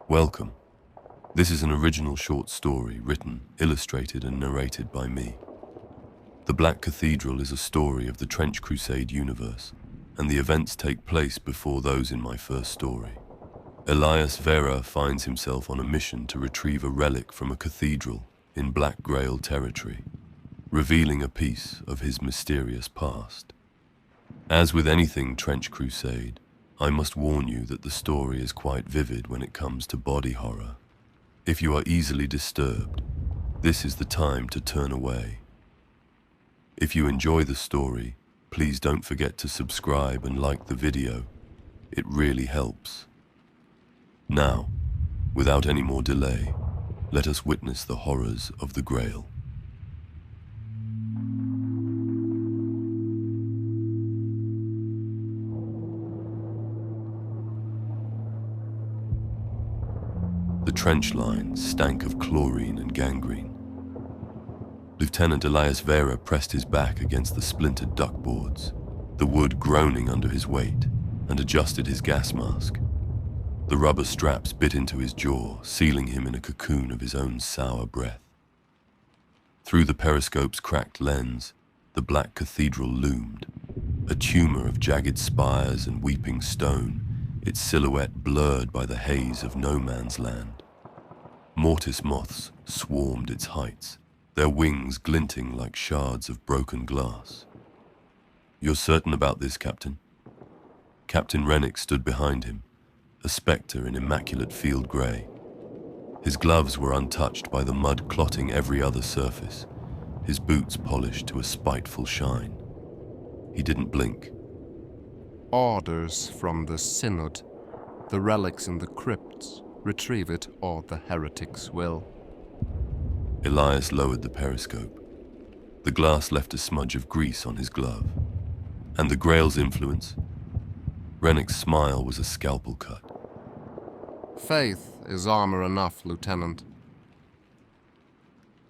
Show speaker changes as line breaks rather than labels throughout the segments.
Welcome. This is an original short story written, illustrated and narrated by me. The Black Cathedral is a story of the Trench Crusade universe, and the events take place before those in my first story. Elias Vera finds himself on a mission to retrieve a relic from a cathedral in Black Grail territory, revealing a piece of his mysterious past. As with anything Trench Crusade, I must warn you that the story is quite vivid when it comes to body horror. If you are easily disturbed, this is the time to turn away. If you enjoy the story, please don't forget to subscribe and like the video. It really helps. Now, without any more delay, let us witness the horrors of the Grail. The trench line stank of chlorine and gangrene. Lieutenant Elias Vera pressed his back against the splintered duckboards, the wood groaning under his weight, and adjusted his gas mask. The rubber straps bit into his jaw, sealing him in a cocoon of his own sour breath. Through the periscope's cracked lens, the Black Cathedral loomed, a tumor of jagged spires and weeping stone, its silhouette blurred by the haze of no man's land. Mortis moths swarmed its heights, their wings glinting like shards of broken glass. "You're certain about this, Captain?" Captain Rennick stood behind him, a spectre in immaculate field grey. His gloves were untouched by the mud clotting every other surface, his boots polished to a spiteful shine. He didn't blink.
Orders from the Synod. The relics in the crypts. Retrieve it, or the heretics will.
Elias lowered the periscope. The glass left a smudge of grease on his glove. And the Grail's influence? Rennick's smile was a scalpel cut.
Faith is armor enough, Lieutenant.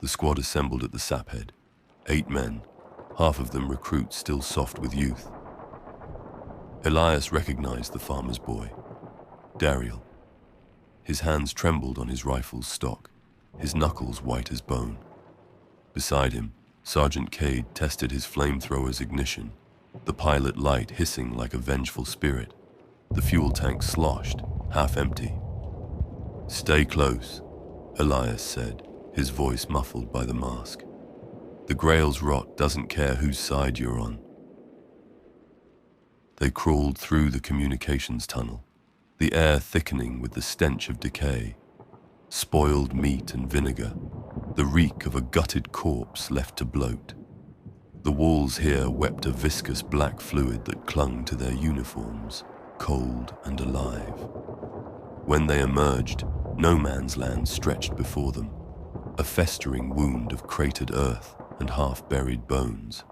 The squad assembled at the saphead. 8 men, half of them recruits still soft with youth. Elias recognized the farmer's boy, Dariel. His hands trembled on his rifle's stock, his knuckles white as bone. Beside him, Sergeant Cade tested his flamethrower's ignition, the pilot light hissing like a vengeful spirit, the fuel tank sloshed, half empty. "Stay close," Elias said, his voice muffled by the mask. "The Grail's rot doesn't care whose side you're on." They crawled through the communications tunnel, the air thickening with the stench of decay, spoiled meat and vinegar, the reek of a gutted corpse left to bloat. The walls here wept a viscous black fluid that clung to their uniforms, cold and alive. When they emerged, no man's land stretched before them, a festering wound of cratered earth and half-buried bones.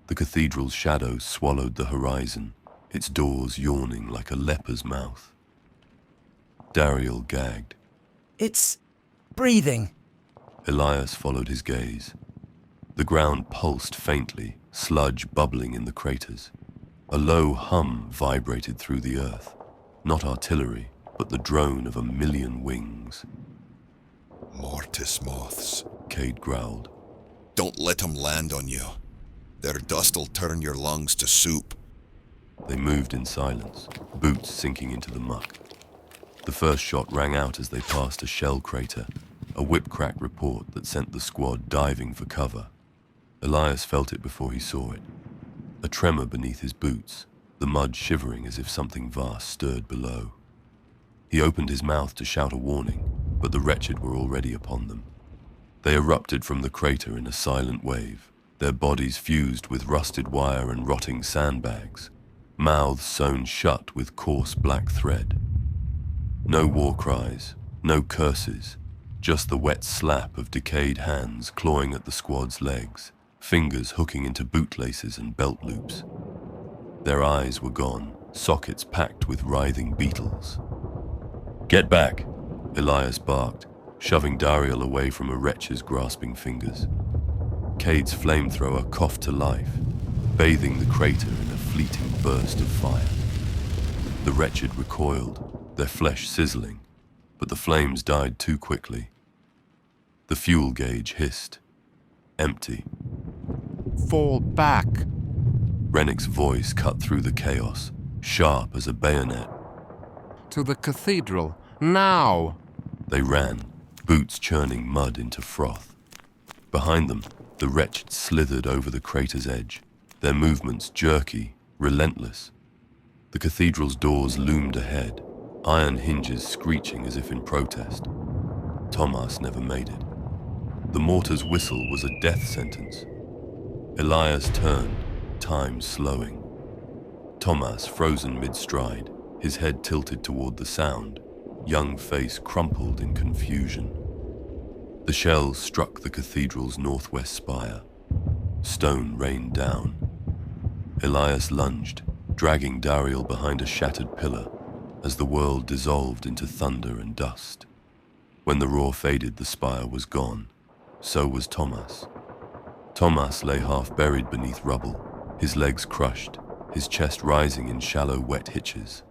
The cathedral's shadow swallowed the horizon, its doors yawning like a leper's mouth. Dariel gagged.
"It's breathing."
Elias followed his gaze. The ground pulsed faintly, sludge bubbling in the craters. A low hum vibrated through the earth, not artillery, but the drone of 1,000,000 wings.
"Mortis moths,"
Cade growled.
"Don't let 'em land on you. Their dust'll turn your lungs to soup."
They moved in silence, boots sinking into the muck. The first shot rang out as they passed a shell crater, a whip-crack report that sent the squad diving for cover. Elias felt it before he saw it. A tremor beneath his boots, the mud shivering as if something vast stirred below. He opened his mouth to shout a warning, but the wretched were already upon them. They erupted from the crater in a silent wave, their bodies fused with rusted wire and rotting sandbags, mouths sewn shut with coarse black thread. No war cries, no curses, just the wet slap of decayed hands clawing at the squad's legs, fingers hooking into bootlaces and belt loops. Their eyes were gone, sockets packed with writhing beetles. "Get back," Elias barked, shoving Dariel away from a wretch's grasping fingers. Cade's flamethrower coughed to life, bathing the crater in a fleeting burst of fire. The wretched recoiled, their flesh sizzling. but the flames died too quickly. The fuel gauge hissed. Empty.
Fall back.
Rennick's voice cut through the chaos, sharp as a bayonet.
To the cathedral, now!
They ran, boots churning mud into froth. Behind them, the wretched slithered over the crater's edge, their movements jerky, relentless. The cathedral's doors loomed ahead, iron hinges screeching as if in protest. Thomas never made it. The mortar's whistle was a death sentence. Elias turned, time slowing. Thomas frozen mid-stride, his head tilted toward the sound, young face crumpled in confusion. The shells struck the cathedral's northwest spire. Stone rained down. Elias lunged, dragging Dariel behind a shattered pillar as the world dissolved into thunder and dust. When the roar faded, the spire was gone. So was Thomas. Thomas lay half buried beneath rubble, his legs crushed, his chest rising in shallow, wet hitches.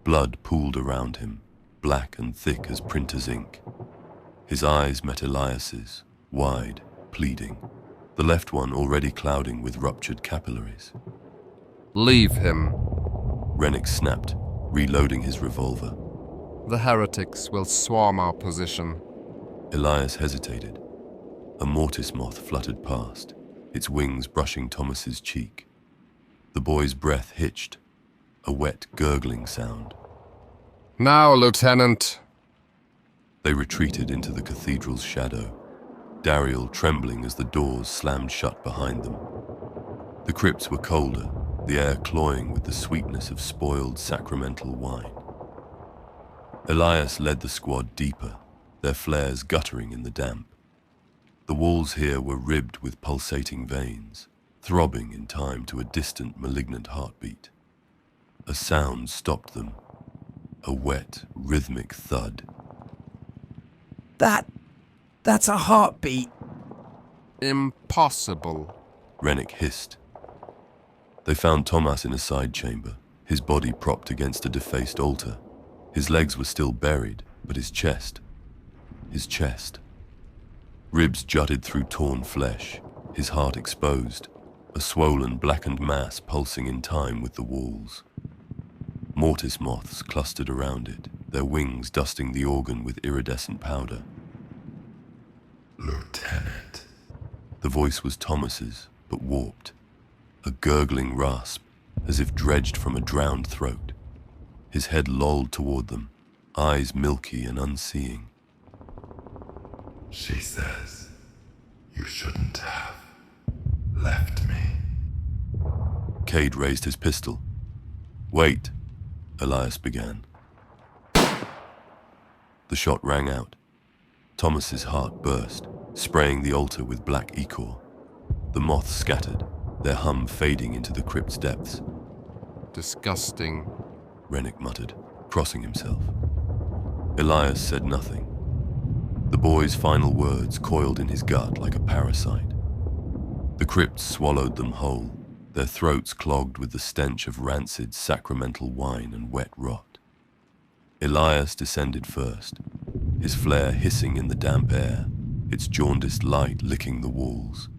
Blood pooled around him, black and thick as printer's ink. His eyes met Elias's, wide, pleading, the left one already clouding with ruptured capillaries.
Leave him.
Rennick snapped, reloading his revolver.
The heretics will swarm our position.
Elias hesitated. A mortis moth fluttered past, its wings brushing Thomas's cheek. The boy's breath hitched, a wet, gurgling sound.
Now, Lieutenant.
They retreated into the cathedral's shadow, Dariel trembling as the doors slammed shut behind them. The crypts were colder, the air cloying with the sweetness of spoiled sacramental wine. Elias led the squad deeper, their flares guttering in the damp. The walls here were ribbed with pulsating veins, throbbing in time to a distant, malignant heartbeat. A sound stopped them, a wet, rhythmic thud.
That's a heartbeat.
Impossible.
Rennick hissed. They found Thomas in a side chamber, his body propped against a defaced altar. His legs were still buried, but his chest. Ribs jutted through torn flesh, his heart exposed, a swollen, blackened mass pulsing in time with the walls. Mortis moths clustered around it, their wings dusting the organ with iridescent powder.
Lieutenant.
The voice was Thomas's, but warped. A gurgling rasp, as if dredged from a drowned throat. His head lolled toward them, eyes milky and unseeing.
She says you shouldn't have left me.
Cade raised his pistol. Wait, Elias began. The shot rang out. Thomas's heart burst, spraying the altar with black ichor. The moths scattered, their hum fading into the crypt's depths.
Disgusting.
Rennick muttered, crossing himself. Elias said nothing. The boy's final words coiled in his gut like a parasite. The crypts swallowed them whole, their throats clogged with the stench of rancid sacramental wine and wet rot. Elias descended first, his flare hissing in the damp air, its jaundiced light licking the walls.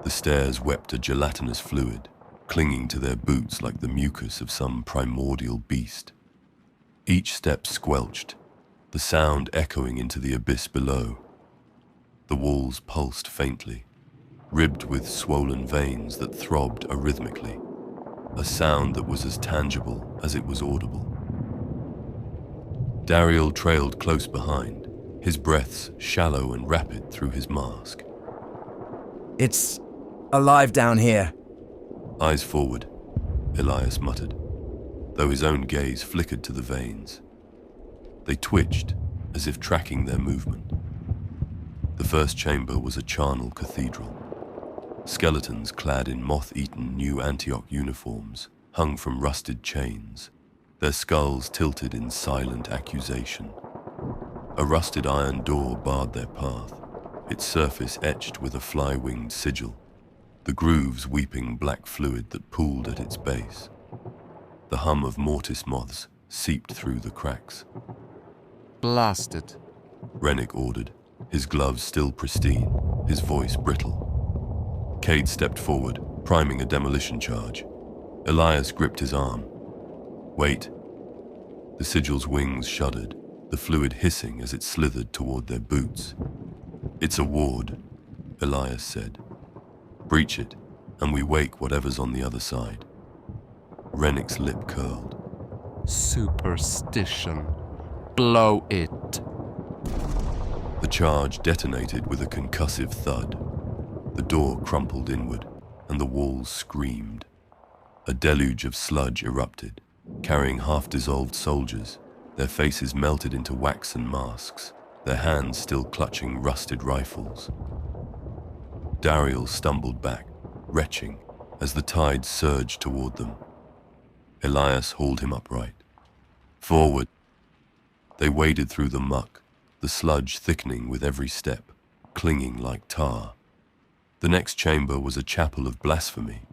The stairs wept a gelatinous fluid, clinging to their boots like the mucus of some primordial beast. Each step squelched, the sound echoing into the abyss below. The walls pulsed faintly, ribbed with swollen veins that throbbed arrhythmically, a sound that was as tangible as it was audible. Dariel trailed close behind, his breaths shallow and rapid through his mask.
It's alive down here.
Eyes forward, Elias muttered, though his own gaze flickered to the veins. They twitched, as if tracking their movement. The first chamber was a charnel cathedral. Skeletons clad in moth-eaten New Antioch uniforms hung from rusted chains, their skulls tilted in silent accusation. A rusted iron door barred their path, its surface etched with a fly-winged sigil, the grooves weeping black fluid that pooled at its base. The hum of mortis moths seeped through the cracks.
Blast it.
Rennick ordered, his gloves still pristine, his voice brittle. Cade stepped forward, priming a demolition charge. Elias gripped his arm. Wait. The sigil's wings shuddered, the fluid hissing as it slithered toward their boots. It's a ward, Elias said. Breach it, and we wake whatever's on the other side. Rennick's lip curled.
Superstition. Blow it.
The charge detonated with a concussive thud. The door crumpled inward, and the walls screamed. A deluge of sludge erupted, carrying half-dissolved soldiers, their faces melted into waxen masks, their hands still clutching rusted rifles. Dariel stumbled back, retching, as the tide surged toward them. Elias hauled him upright. Forward. They waded through the muck, the sludge thickening with every step, clinging like tar. The next chamber was a chapel of blasphemy.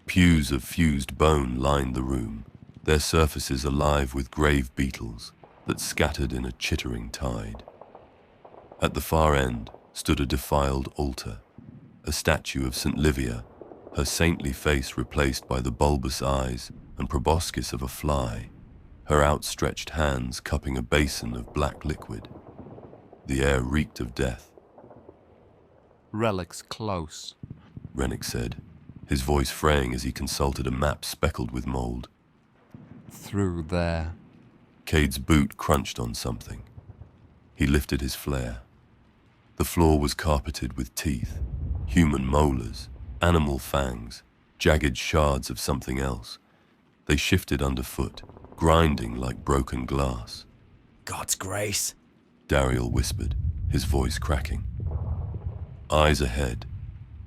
Pews of fused bone lined the room, their surfaces alive with grave beetles that scattered in a chittering tide. At the far end stood a defiled altar, a statue of St. Livia, her saintly face replaced by the bulbous eyes and proboscis of a fly, her outstretched hands cupping a basin of black liquid. The air reeked of death.
Relics close,
Rennick said, his voice fraying as he consulted a map speckled with mold.
Through there.
Cade's boot crunched on something. He lifted his flare. The floor was carpeted with teeth, human molars, animal fangs, jagged shards of something else. They shifted underfoot, grinding like broken glass.
God's grace.
Dariel whispered, his voice cracking. Eyes ahead,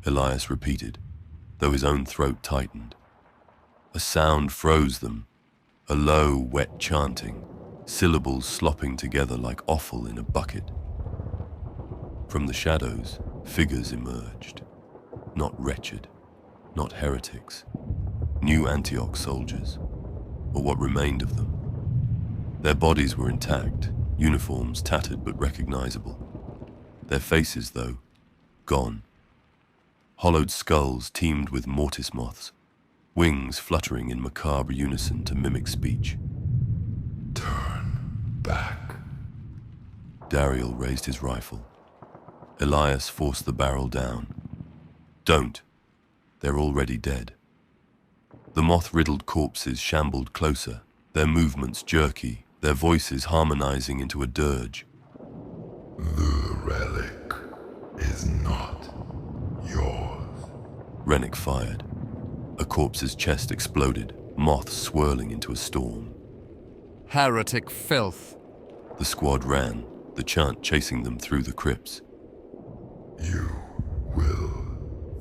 Elias repeated, though his own throat tightened. A sound froze them, a low, wet chanting, syllables slopping together like offal in a bucket. From the shadows, figures emerged. Not wretched, not heretics. New Antioch soldiers, or what remained of them. Their bodies were intact, uniforms tattered but recognizable. Their faces, though, gone. Hollowed skulls teemed with mortis moths, wings fluttering in macabre unison to mimic speech.
Turn back.
Dariel raised his rifle. Elias forced the barrel down. Don't. They're already dead. The moth-riddled corpses shambled closer, their movements jerky, their voices harmonizing into a dirge.
The relic is not yours.
Rennick fired. A corpse's chest exploded, moths swirling into a storm.
Heretic filth.
The squad ran, the chant chasing them through the crypts.
You will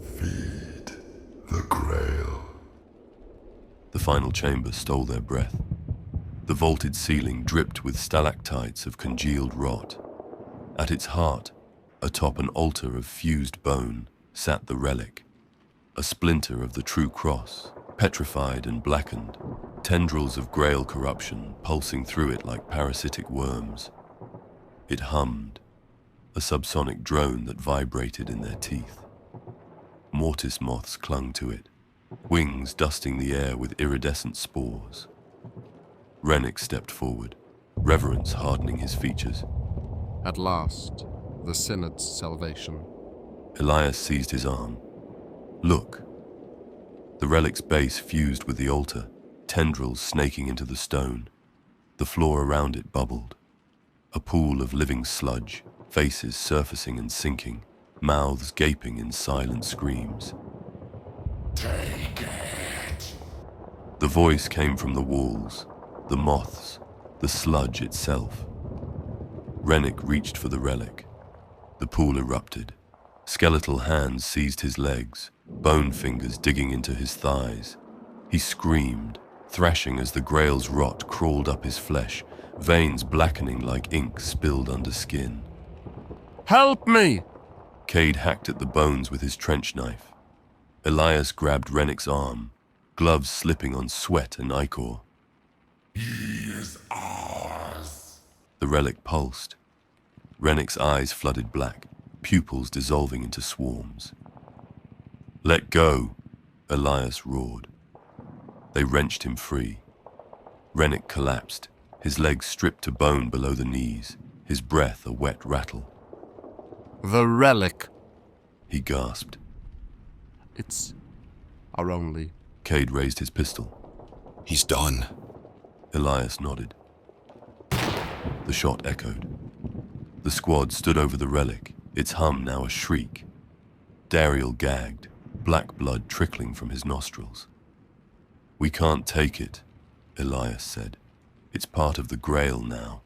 feed the Grail.
The final chamber stole their breath. The vaulted ceiling dripped with stalactites of congealed rot. At its heart, atop an altar of fused bone, sat the relic, a splinter of the true cross, petrified and blackened, tendrils of Grail corruption pulsing through it like parasitic worms. It hummed, a subsonic drone that vibrated in their teeth. Mortis moths clung to it, wings dusting the air with iridescent spores. Rennick stepped forward, reverence hardening his features.
At last, the Synod's salvation.
Elias seized his arm. Look. The relic's base fused with the altar, tendrils snaking into the stone. The floor around it bubbled. A pool of living sludge, faces surfacing and sinking, mouths gaping in silent screams.
Take it.
The voice came from the walls, the moths, the sludge itself. Rennick reached for the relic. The pool erupted. Skeletal hands seized his legs, bone fingers digging into his thighs. He screamed, thrashing as the Grail's rot crawled up his flesh, veins blackening like ink spilled under skin.
Help me!
Cade hacked at the bones with his trench knife. Elias grabbed Rennick's arm, gloves slipping on sweat and ichor.
He is ours.
The The relic pulsed. Rennick's eyes flooded black, pupils dissolving into swarms. "Let go," Elias roared. They wrenched him free. Rennick collapsed, his legs stripped to bone below the knees, his breath a wet rattle.
The relic.
He gasped.
It's our only...
Cade raised his pistol.
He's done.
Elias nodded. The shot echoed. The squad stood over the relic, its hum now a shriek. Dariel gagged, black blood trickling from his nostrils. "We can't take it," Elias said. "It's part of the Grail now."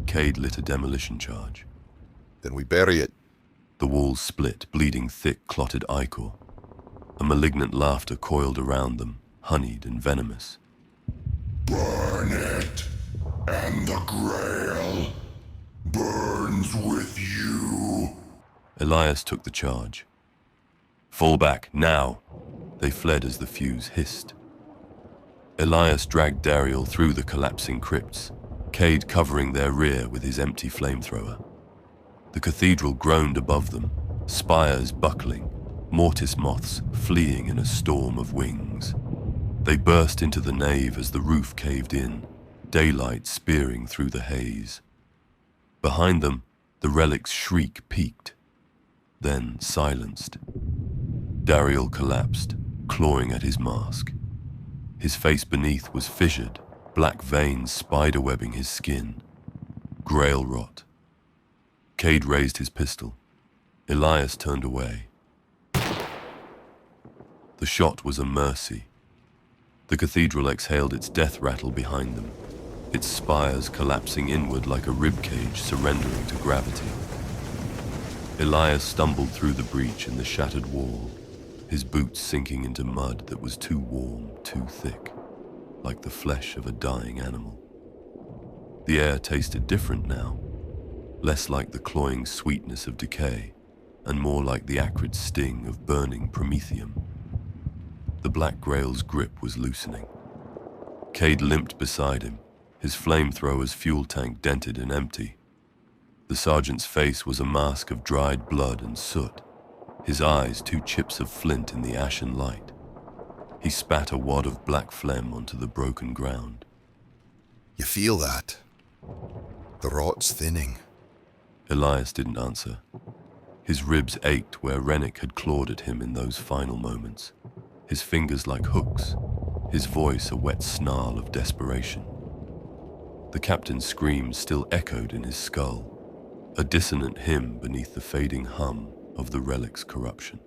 Cade lit a demolition charge.
Then we bury it.
The walls split, bleeding thick, clotted ichor. A malignant laughter coiled around them, honeyed and venomous.
Burn it, and the Grail burns with you.
Elias took the charge. "Fall back, now!" They fled as the fuse hissed. Elias dragged Dariel through the collapsing crypts, Cade covering their rear with his empty flamethrower. The cathedral groaned above them, spires buckling, mortis moths fleeing in a storm of wings. They burst into the nave as the roof caved in, daylight spearing through the haze. Behind them, the relic's shriek peaked, then silenced. Dariel collapsed, clawing at his mask. His face beneath was fissured, black veins spiderwebbing his skin. Grail rot. Cade raised his pistol. Elias turned away. The shot was a mercy. The cathedral exhaled its death rattle behind them, its spires collapsing inward like a ribcage surrendering to gravity. Elias stumbled through the breach in the shattered wall, his boots sinking into mud that was too warm, too thick, like the flesh of a dying animal. The air tasted different now, less like the cloying sweetness of decay, and more like the acrid sting of burning promethium. The Black Grail's grip was loosening. Cade limped beside him, his flamethrower's fuel tank dented and empty. The sergeant's face was a mask of dried blood and soot, his eyes two chips of flint in the ashen light. He spat a wad of black phlegm onto the broken ground.
You feel that? The rot's thinning.
Elias didn't answer. His ribs ached where Rennick had clawed at him in those final moments, his fingers like hooks, his voice a wet snarl of desperation. The captain's scream still echoed in his skull, a dissonant hymn beneath the fading hum of the relic's corruption.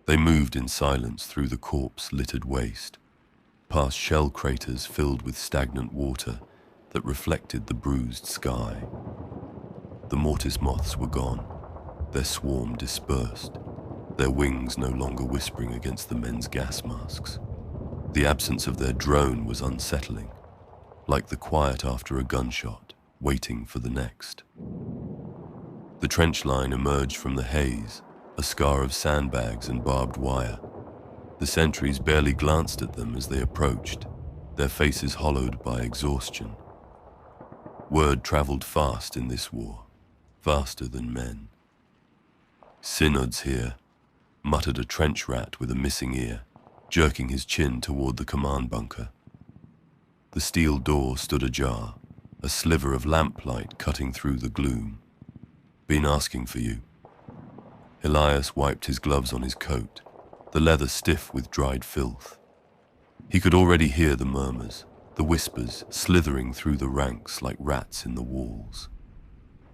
They moved in silence through the corpse-littered waste, past shell craters filled with stagnant water that reflected the bruised sky. The mortis moths were gone, their swarm dispersed, their wings no longer whispering against the men's gas masks. The absence of their drone was unsettling, like the quiet after a gunshot, waiting for the next. The trench line emerged from the haze, a scar of sandbags and barbed wire. The sentries barely glanced at them as they approached, their faces hollowed by exhaustion. Word traveled fast in this war, faster than men. "Synod's here," muttered a trench rat with a missing ear, jerking his chin toward the command bunker. The steel door stood ajar, a sliver of lamplight cutting through the gloom. "Been asking for you." Elias wiped his gloves on his coat, the leather stiff with dried filth. He could already hear the murmurs, the whispers slithering through the ranks like rats in the walls.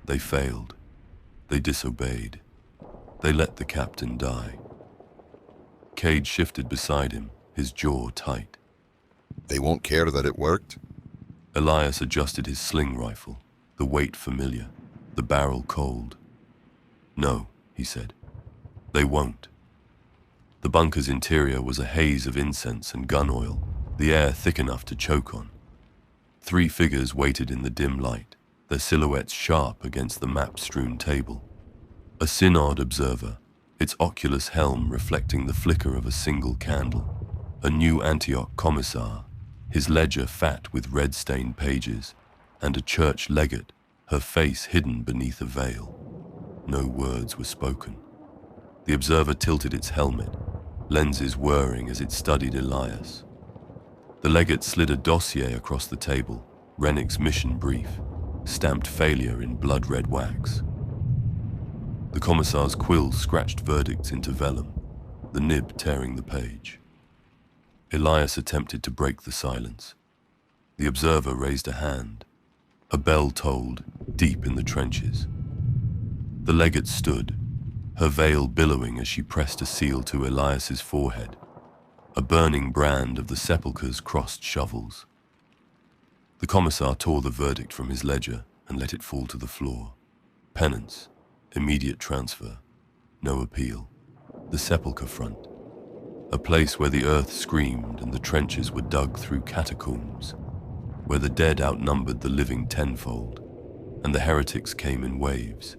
They failed. They disobeyed. They let the captain die. Cade shifted beside him, his jaw tight.
They won't care that it worked?
Elias adjusted his sling rifle, the weight familiar, the barrel cold. "No," he said. "They won't." The bunker's interior was a haze of incense and gun oil, the air thick enough to choke on. 3 figures waited in the dim light, their silhouettes sharp against the map-strewn table. A synod observer, its oculus helm reflecting the flicker of a single candle. A new Antioch commissar, his ledger fat with red-stained pages, and a church legate, her face hidden beneath a veil. No words were spoken. The observer tilted its helmet, lenses whirring as it studied Elias. The legate slid a dossier across the table, Rennick's mission brief, stamped failure in blood-red wax. The commissar's quill scratched verdicts into vellum, the nib tearing the page. Elias attempted to break the silence. The observer raised a hand. A bell tolled, deep in the trenches. The legate stood, her veil billowing as she pressed a seal to Elias's forehead, a burning brand of the sepulchre's crossed shovels. The commissar tore the verdict from his ledger and let it fall to the floor. Penance, immediate transfer, no appeal. The sepulchre front, a place where the earth screamed and the trenches were dug through catacombs, where the dead outnumbered the living tenfold, and the heretics came in waves,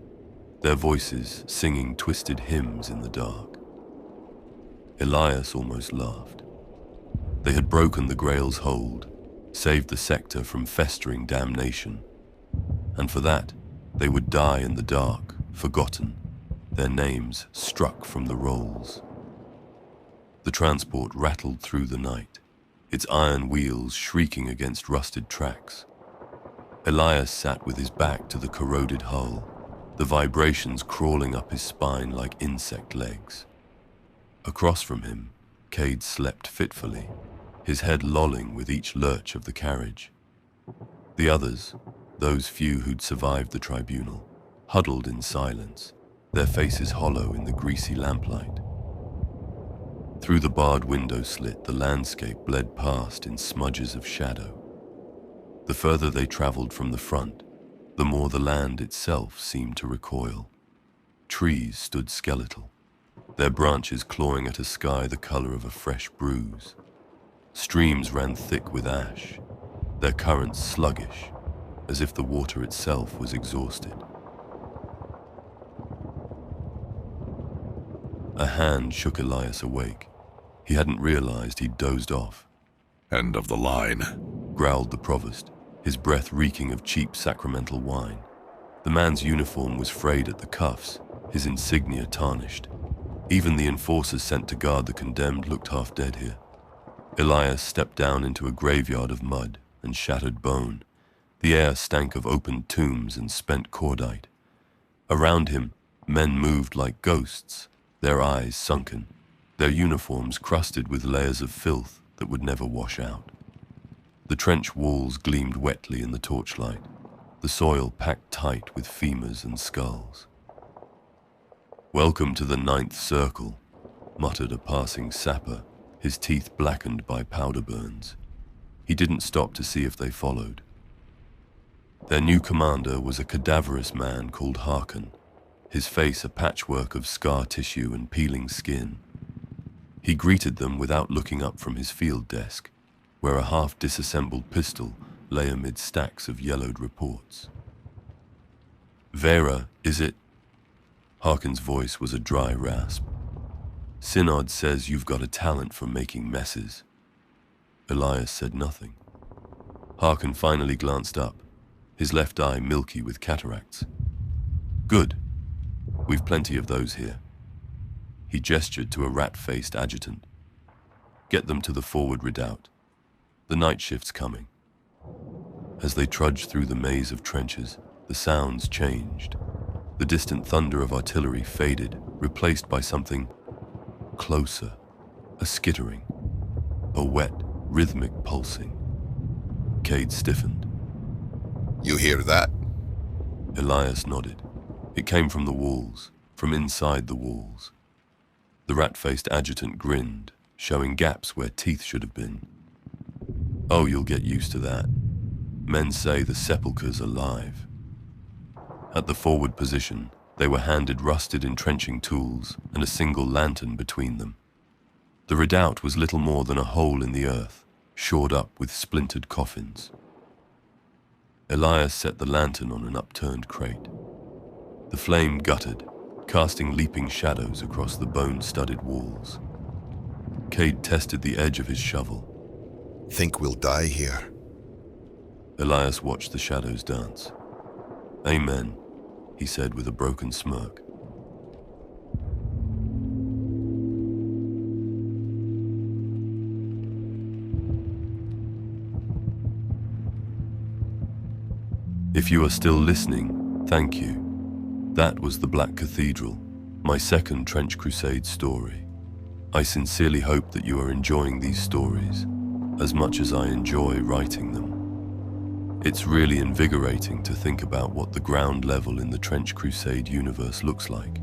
their voices singing twisted hymns in the dark. Elias almost laughed. They had broken the Grail's hold, saved the sector from festering damnation, and for that, they would die in the dark, forgotten, their names struck from the rolls. The transport rattled through the night, its iron wheels shrieking against rusted tracks. Elias sat with his back to the corroded hull, the vibrations crawling up his spine like insect legs. Across from him, Cade slept fitfully, his head lolling with each lurch of the carriage. The others, those few who'd survived the tribunal, huddled in silence, their faces hollow in the greasy lamplight. Through the barred window slit, the landscape bled past in smudges of shadow. The further they traveled from the front, the more the land itself seemed to recoil. Trees stood skeletal, their branches clawing at a sky the color of a fresh bruise. Streams ran thick with ash, their currents sluggish, as if the water itself was exhausted. A hand shook Elias awake. He hadn't realized he'd dozed off.
End of the line.
Growled the provost, his breath reeking of cheap sacramental wine. The man's uniform was frayed at the cuffs, his insignia tarnished. Even the enforcers sent to guard the condemned looked half dead here. Elias stepped down into a graveyard of mud and shattered bone. The air stank of opened tombs and spent cordite. Around him, men moved like ghosts, their eyes sunken, their uniforms crusted with layers of filth that would never wash out. The trench walls gleamed wetly in the torchlight, the soil packed tight with femurs and skulls. "Welcome to the 9th Circle," muttered a passing sapper, his teeth blackened by powder burns. He didn't stop to see if they followed. Their new commander was a cadaverous man called Harkin, his face a patchwork of scar tissue and peeling skin. He greeted them without looking up from his field desk, where a half-disassembled pistol lay amid stacks of yellowed reports. "Vera, is it?" Harkin's voice was a dry rasp. "Synod says you've got a talent for making messes." Elias said nothing. Harkin finally glanced up, his left eye milky with cataracts. "Good. We've plenty of those here." He gestured to a rat-faced adjutant. "Get them to the forward redoubt. The night shift's coming." As they trudged through the maze of trenches, the sounds changed. The distant thunder of artillery faded, replaced by something closer, a skittering, a wet, rhythmic pulsing. Cade stiffened.
You hear that?
Elias nodded. It came from the walls, from inside the walls. The rat-faced adjutant grinned, showing gaps where teeth should have been. "Oh, you'll get used to that. Men say the sepulchre's alive." At the forward position, they were handed rusted entrenching tools and a single lantern between them. The redoubt was little more than a hole in the earth, shored up with splintered coffins. Elias set the lantern on an upturned crate. The flame guttered, casting leaping shadows across the bone-studded walls. Cade tested the edge of his shovel.
Think we'll die here?
Elias watched the shadows dance. "Amen," he said with a broken smirk. If you are still listening, thank you. That was the Black Cathedral, my second Trench Crusade story. I sincerely hope that you are enjoying these stories as much as I enjoy writing them. It's really invigorating to think about what the ground level in the Trench Crusade universe looks like.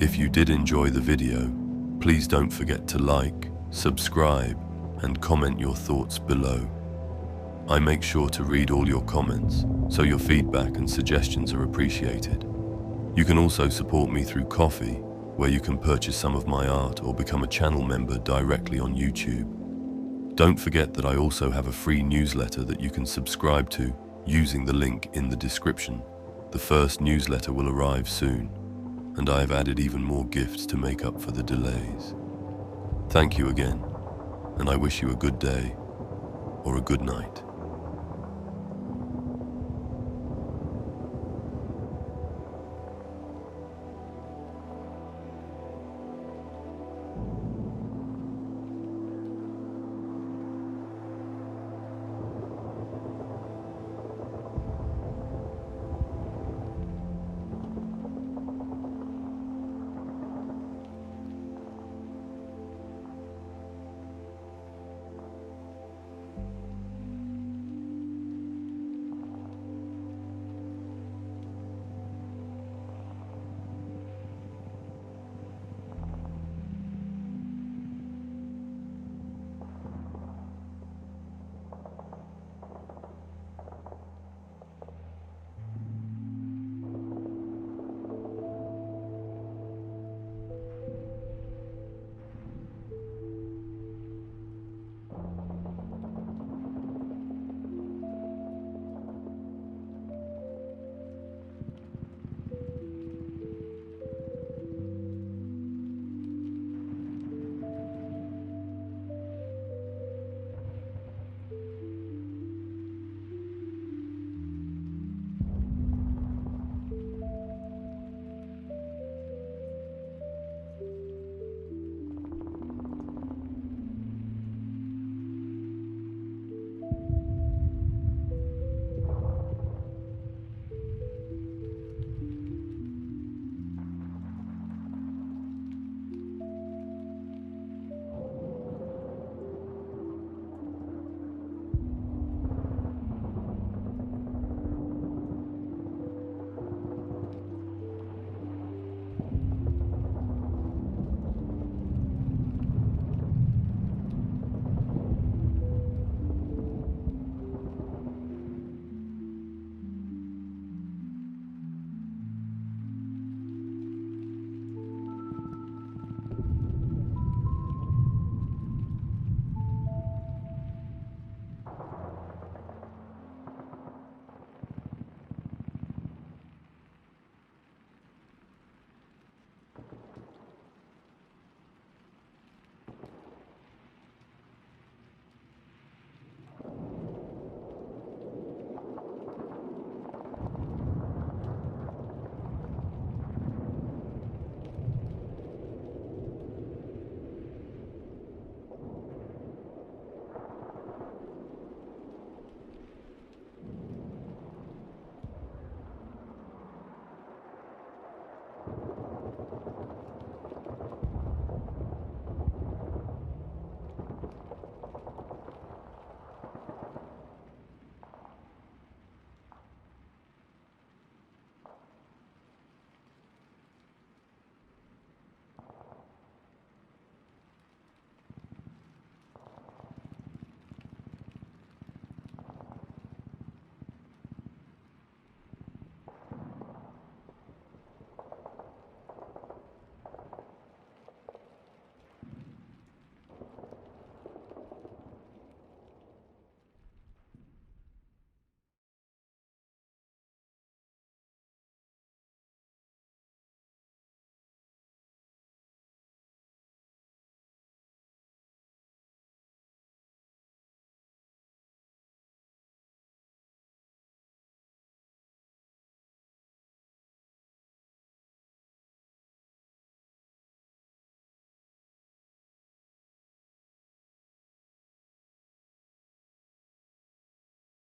If you did enjoy the video, please don't forget to like, subscribe, and comment your thoughts below. I make sure to read all your comments, so your feedback and suggestions are appreciated. You can also support me through Ko-fi, where you can purchase some of my art or become a channel member directly on YouTube. Don't forget that I also have a free newsletter that you can subscribe to using the link in the description. The first newsletter will arrive soon, and I have added even more gifts to make up for the delays. Thank you again, and I wish you a good day or a good night.